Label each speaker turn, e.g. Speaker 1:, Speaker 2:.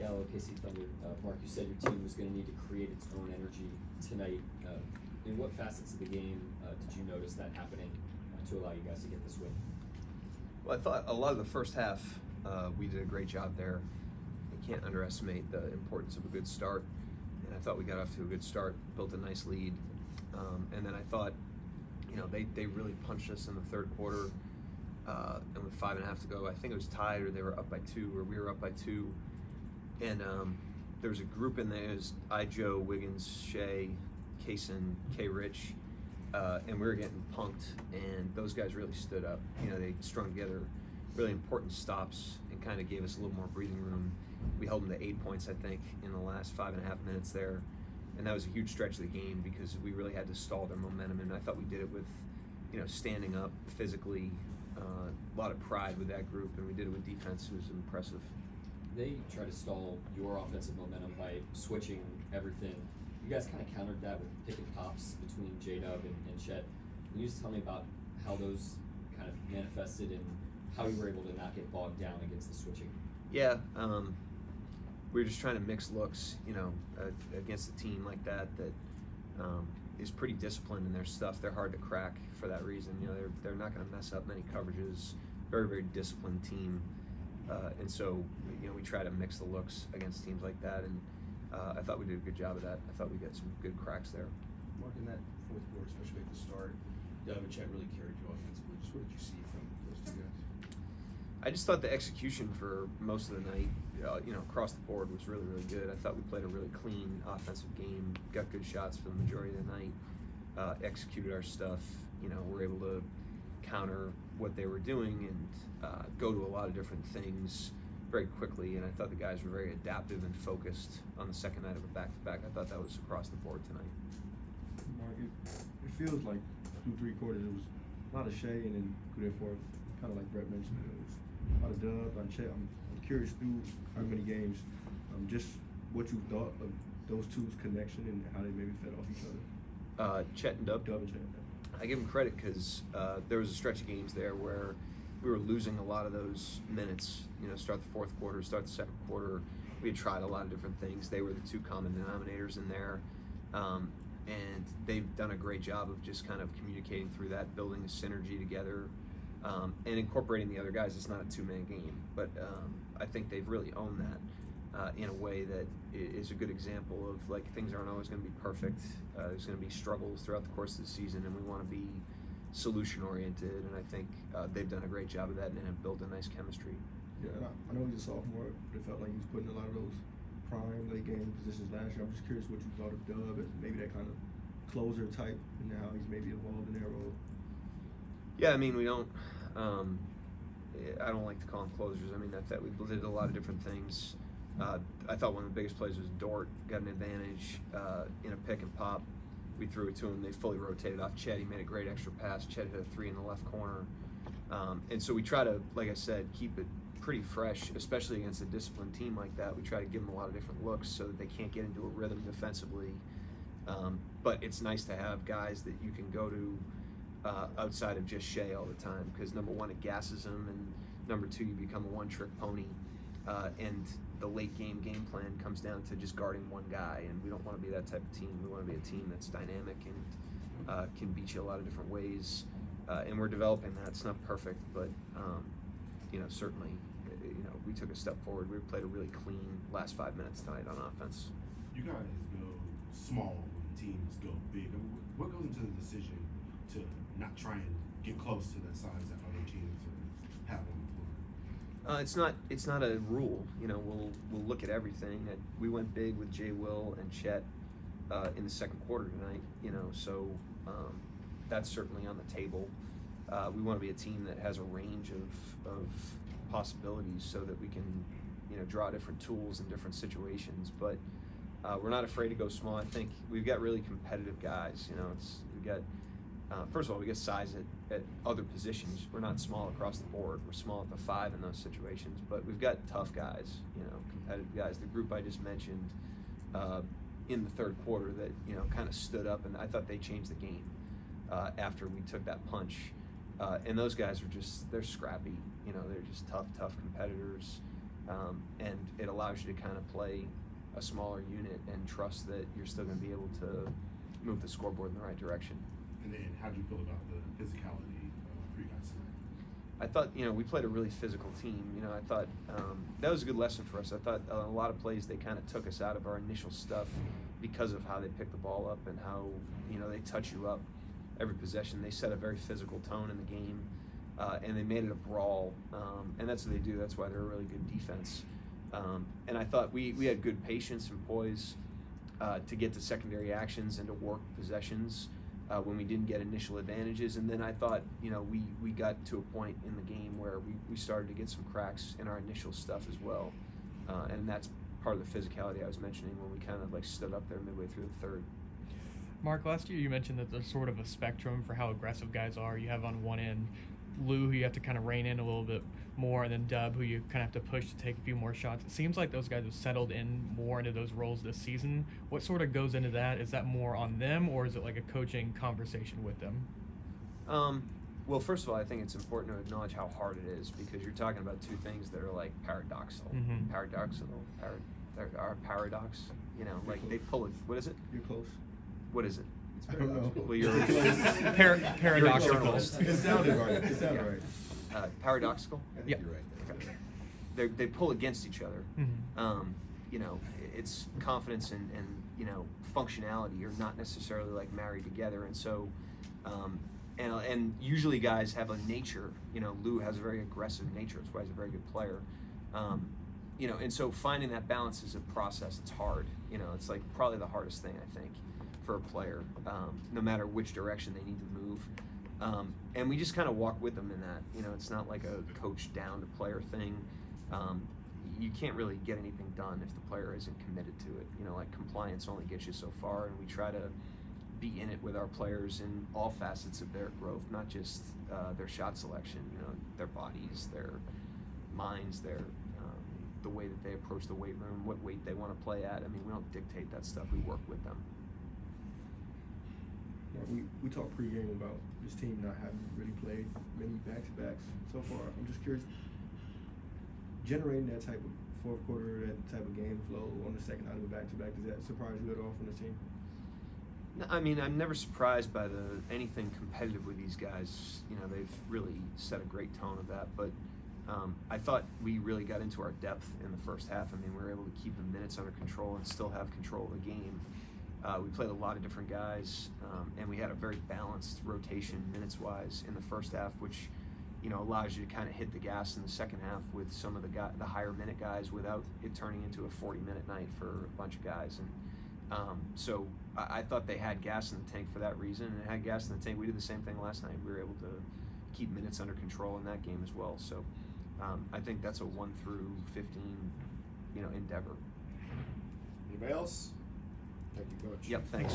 Speaker 1: Gallo, KC Thunder. Mark, you said your team was going to need to create its own energy tonight. In what facets of the game did you notice that happening to allow you guys to get this win?
Speaker 2: Well, I thought a lot of the first half we did a great job there. You can't underestimate the importance of a good start. And I thought we got off to a good start, built a nice lead. And then I thought, they really punched us in the third quarter. And with 5.5 to go, I think it was tied, or they were up by 2, or we were up by 2. And there was a group in there. It was Joe, Wiggins, Shea, Kaysen, K. Rich, and we were getting punked. And those guys really stood up. They strung together really important stops and kind of gave us a little more breathing room. We held them to 8 points, I think, in the last 5.5 minutes there. And that was a huge stretch of the game because we really had to stall their momentum. And I thought we did it with, standing up physically, a lot of pride with that group, and we did it with defense. It was impressive.
Speaker 1: They try to stall your offensive momentum by switching everything. You guys kind of countered that with pick and pops between J-Dub and Chet. Can you just tell me about how those kind of manifested and how you were able to not get bogged down against the switching?
Speaker 2: Yeah, we were just trying to mix looks, against a team like that is pretty disciplined in their stuff. They're hard to crack for that reason. They're not going to mess up many coverages. Very, very disciplined team, and so we try to mix the looks against teams like that. And I thought we did a good job of that. I thought we got some good cracks there.
Speaker 3: Mark, in that fourth quarter, especially at the start, Dub and Chet really carried you offensively. Just what did you see from those two guys?
Speaker 2: I just thought the execution for most of the night, across the board was really, really good. I thought we played a really clean offensive game, got good shots for the majority of the night, executed our stuff. We're able to counter what they were doing and go to a lot of different things very quickly. And I thought the guys were very adaptive and focused on the second night of a back-to-back. I thought that was across the board tonight.
Speaker 4: Mark, it feels like through 3 quarters it was a lot of Shea and then good for kind of like Brett mentioned. It was a lot of Dub and Chet. I'm curious through how many games, just what you thought of those two's connection and how they maybe fed off each other.
Speaker 2: Chet and Dub.
Speaker 4: Dub and Chet.
Speaker 2: I give them credit because there was a stretch of games there where we were losing a lot of those minutes. Start the fourth quarter, start the second quarter. We had tried a lot of different things. They were the two common denominators in there. And they've done a great job of just kind of communicating through that, building a synergy together, and incorporating the other guys. It's not a two-man game, but I think they've really owned that in a way that is a good example of, like, things aren't always going to be perfect. There's going to be struggles throughout the course of the season, and we want to be solution-oriented, and I think they've done a great job of that and have built a nice chemistry.
Speaker 4: Yeah, and I know he's a sophomore, but it felt like he was putting a lot of those prime late game positions last year. I'm just curious what you thought of Dub and maybe that kind of closer type and how he's maybe evolved in that role.
Speaker 2: Yeah, I mean, we don't I don't like to call them closers. I mean, that we did a lot of different things. I thought one of the biggest plays was Dort got an advantage in a pick and pop. We threw it to him. They fully rotated off Chet. He made a great extra pass. Chet hit a 3 in the left corner. And so we try to, like I said, keep it pretty fresh, especially against a disciplined team like that. We try to give them a lot of different looks so that they can't get into a rhythm defensively. But it's nice to have guys that you can go to outside of just Shea all the time, because number one, it gasses them, and number two, you become a one-trick pony. And the late game plan comes down to just guarding one guy, and we don't want to be that type of team. We want to be a team that's dynamic and can beat you a lot of different ways. And we're developing that. It's not perfect, but certainly, we took a step forward. We played a really clean last 5 minutes tonight on offense.
Speaker 3: You guys go small when teams go big. What goes into the decision to not try and get close to the size that other teams have on the floor?
Speaker 2: It's not a rule. We'll look at everything. We went big with Jay Will and Chet in the second quarter tonight. So that's certainly on the table. We want to be a team that has a range of possibilities so that we can draw different tools in different situations. But we're not afraid to go small. I think we've got really competitive guys. We've got first of all, we get size at other positions. We're not small across the board. We're small at the 5 in those situations, but we've got tough guys, competitive guys. The group I just mentioned in the third quarter that, kind of stood up, and I thought they changed the game after we took that punch. And those guys are they're scrappy. They're just tough competitors. and it allows you to kind of play a smaller unit and trust that you're still going to be able to move the scoreboard in the right direction.
Speaker 3: And then, how do you feel about the physicality for you guys tonight?
Speaker 2: I thought, we played a really physical team. I thought that was a good lesson for us. I thought a lot of plays, they kind of took us out of our initial stuff because of how they pick the ball up and how, they touch you up every possession. They set a very physical tone in the game, and they made it a brawl, and that's what they do. That's why they're a really good defense. And I thought we had good patience and poise to get to secondary actions and to work possessions when we didn't get initial advantages. And then I thought, we got to a point in the game where we started to get some cracks in our initial stuff as well. And that's part of the physicality I was mentioning when we kind of like stood up there midway through the third.
Speaker 5: Mark, last year you mentioned that there's sort of a spectrum for how aggressive guys are. You have on one end Lou, who you have to kind of rein in a little bit more, and then Dub, who you kind of have to push to take a few more shots. It seems like those guys have settled in more into those roles this season. What sort of goes into that? Is that more on them, or is it like a coaching conversation with them?
Speaker 2: Well, first of all, I think it's important to acknowledge how hard it is, because you're talking about two things that are like paradoxical.
Speaker 5: Mm-hmm.
Speaker 2: Paradox. Like they pull it. What is it?
Speaker 4: You're close.
Speaker 2: What is it?
Speaker 4: I don't know.
Speaker 2: Well, you're
Speaker 5: paradoxical.
Speaker 2: It
Speaker 4: sounded right.
Speaker 2: Paradoxical.
Speaker 4: I think
Speaker 5: Yeah.
Speaker 4: you're right.
Speaker 2: They pull against each other.
Speaker 5: Mm-hmm.
Speaker 2: It's confidence and functionality are not necessarily like married together, and so and usually guys have a nature. Lou has a very aggressive nature. That's why he's a very good player. And so finding that balance is a process. It's hard. It's like probably the hardest thing, I think, for a player, no matter which direction they need to move. And we just kind of walk with them in that. It's not like a coach down to player thing. You can't really get anything done if the player isn't committed to it. Like compliance only gets you so far, and we try to be in it with our players in all facets of their growth, not just their shot selection, their bodies, their minds, the way that they approach the weight room, what weight they want to play at. I mean, we don't dictate that stuff. We work with them.
Speaker 4: We talked pregame about this team not having really played many back-to-backs so far. I'm just curious, generating that type of fourth quarter, that type of game flow on the second out of a back-to-back, does that surprise you at all from this team?
Speaker 2: No, I mean, I'm never surprised by anything competitive with these guys. They've really set a great tone of that, but I thought we really got into our depth in the first half. I mean, we were able to keep the minutes under control and still have control of the game. We played a lot of different guys, and we had a very balanced rotation minutes-wise in the first half, which allows you to kind of hit the gas in the second half with some of the higher minute guys without it turning into a 40-minute night for a bunch of guys. And so I thought they had gas in the tank for that reason, and it had gas in the tank. We did the same thing last night. We were able to keep minutes under control in that game as well. So I think that's a 1 through 15, endeavor.
Speaker 6: Anybody else? Thank you, Coach.
Speaker 2: Yep, thanks.